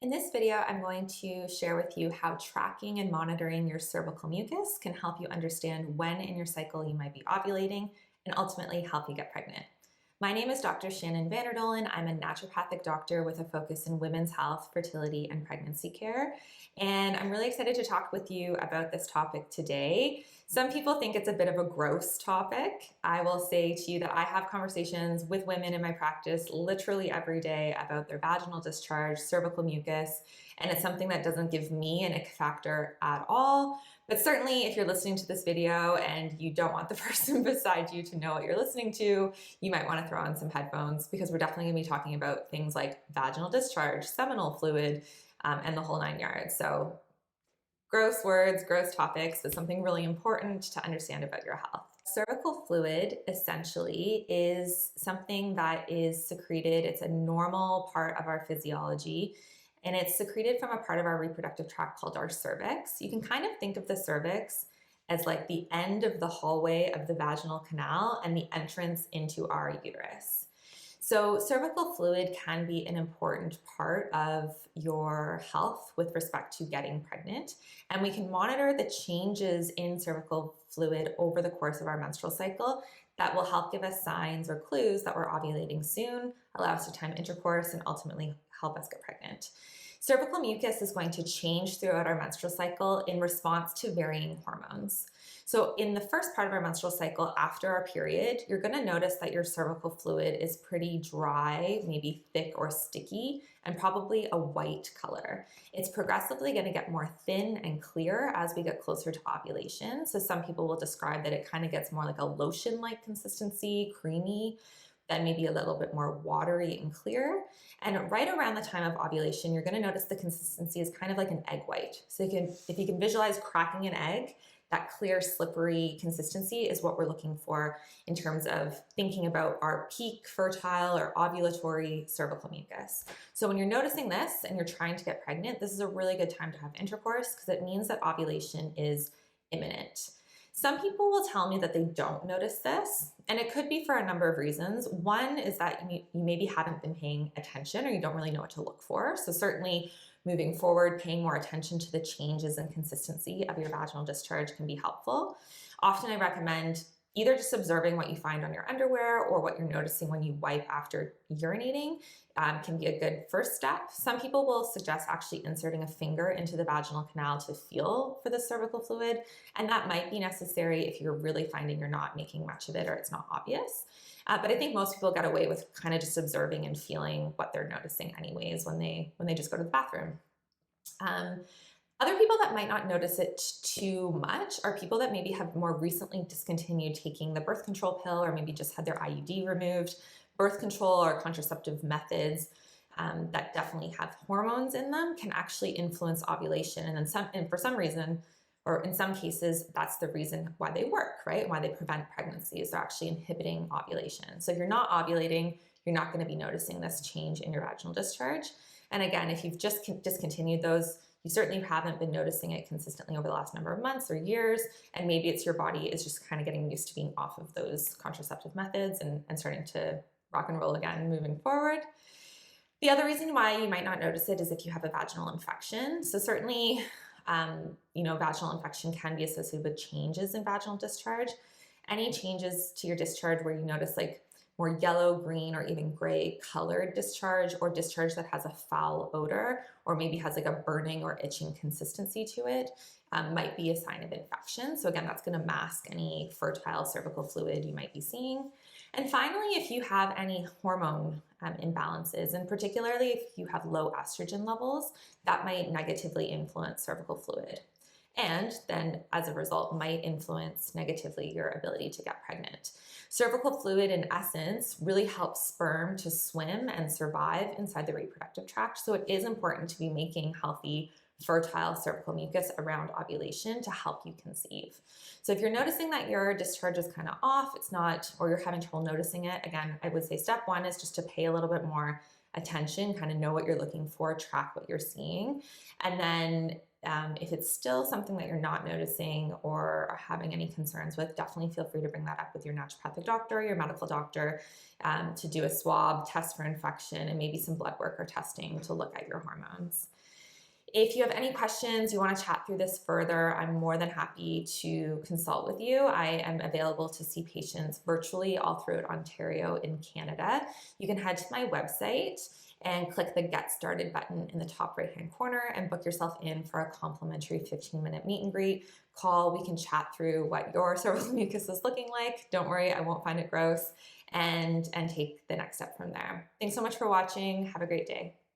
In this video, I'm going to share with you how tracking and monitoring your cervical mucus can help you understand when in your cycle you might be ovulating and ultimately help you get pregnant. My name is Dr. Shannon Vanderdolen. I'm a naturopathic doctor with a focus in women's health, fertility, and pregnancy care. And I'm really excited to talk with you about this topic today. Some people think it's a bit of a gross topic. I will say to you that I have conversations with women in my practice literally every day about their vaginal discharge, cervical mucus, and it's something that doesn't give me an ick factor at all. But certainly, if you're listening to this video and you don't want the person beside you to know what you're listening to, you might want to throw on some headphones because we're definitely going to be talking about things like vaginal discharge, seminal fluid, and the whole nine yards. So gross words, gross topics, but something really important to understand about your health. Cervical fluid essentially is something that is secreted. It's a normal part of our physiology, and it's secreted from a part of our reproductive tract called our cervix. You can kind of think of the cervix as like the end of the hallway of the vaginal canal and the entrance into our uterus. So cervical fluid can be an important part of your health with respect to getting pregnant, and we can monitor the changes in cervical fluid over the course of our menstrual cycle that will help give us signs or clues that we're ovulating soon, allow us to time intercourse, and ultimately help us get pregnant. Cervical mucus is going to change throughout our menstrual cycle in response to varying hormones. So in the first part of our menstrual cycle after our period, you're going to notice that your cervical fluid is pretty dry, maybe thick or sticky, and probably a white color. It's progressively going to get more thin and clear as we get closer to ovulation. So some people will describe that it kind of gets more like a lotion-like consistency, creamy, then maybe a little bit more watery and clear. And right around the time of ovulation, you're going to notice the consistency is kind of like an egg white. So if you can visualize cracking an egg, that clear, slippery consistency is what we're looking for in terms of thinking about our peak fertile or ovulatory cervical mucus. So when you're noticing this and you're trying to get pregnant, this is a really good time to have intercourse because it means that ovulation is imminent. Some people will tell me that they don't notice this, and it could be for a number of reasons. One is that you maybe haven't been paying attention or you don't really know what to look for. So certainly moving forward, paying more attention to the changes and consistency of your vaginal discharge can be helpful. Often I recommend either just observing what you find on your underwear or what you're noticing when you wipe after urinating can be a good first step. Some people will suggest actually inserting a finger into the vaginal canal to feel for the cervical fluid, and that might be necessary if you're really finding you're not making much of it or it's not obvious. But I think most people get away with kind of just observing and feeling what they're noticing anyways when they just go to the bathroom. Other people that might not notice it too much are people that maybe have more recently discontinued taking the birth control pill or maybe just had their IUD removed. Birth control or contraceptive methods that definitely have hormones in them can actually influence ovulation. And for some reason, or in some cases, that's the reason why they work, right? Why they prevent pregnancies. They're actually inhibiting ovulation. So if you're not ovulating, you're not going to be noticing this change in your vaginal discharge. And again, if you've just discontinued those, you certainly haven't been noticing it consistently over the last number of months or years, and maybe it's your body is just kind of getting used to being off of those contraceptive methods and starting to rock and roll again moving forward. The other reason why you might not notice it is if you have a vaginal infection. So certainly, vaginal infection can be associated with changes in vaginal discharge. Any changes to your discharge where you notice like more yellow, green, or even gray colored discharge or discharge that has a foul odor or maybe has like a burning or itching consistency to it might be a sign of infection. So again, that's going to mask any fertile cervical fluid you might be seeing. And finally, if you have any hormone imbalances, and particularly if you have low estrogen levels, that might negatively influence cervical fluid. And then as a result might influence negatively your ability to get pregnant. Cervical fluid in essence really helps sperm to swim and survive inside the reproductive tract. So it is important to be making healthy, fertile cervical mucus around ovulation to help you conceive. So if you're noticing that your discharge is kind of off, it's not, or you're having trouble noticing it, again, I would say step one is just to pay a little bit more attention, kind of know what you're looking for, track what you're seeing. And then if it's still something that you're not noticing or are having any concerns with, definitely feel free to bring that up with your naturopathic doctor, your medical doctor, to do a swab, test for infection, and maybe some blood work or testing to look at your hormones. If you have any questions, you want to chat through this further, I'm more than happy to consult with you. I am available to see patients virtually all throughout Ontario in Canada. You can head to my website and click the Get Started button in the top right-hand corner and book yourself in for a complimentary 15-minute meet and greet call. We can chat through what your cervical mucus is looking like. Don't worry, I won't find it gross, and take the next step from there. Thanks so much for watching. Have a great day.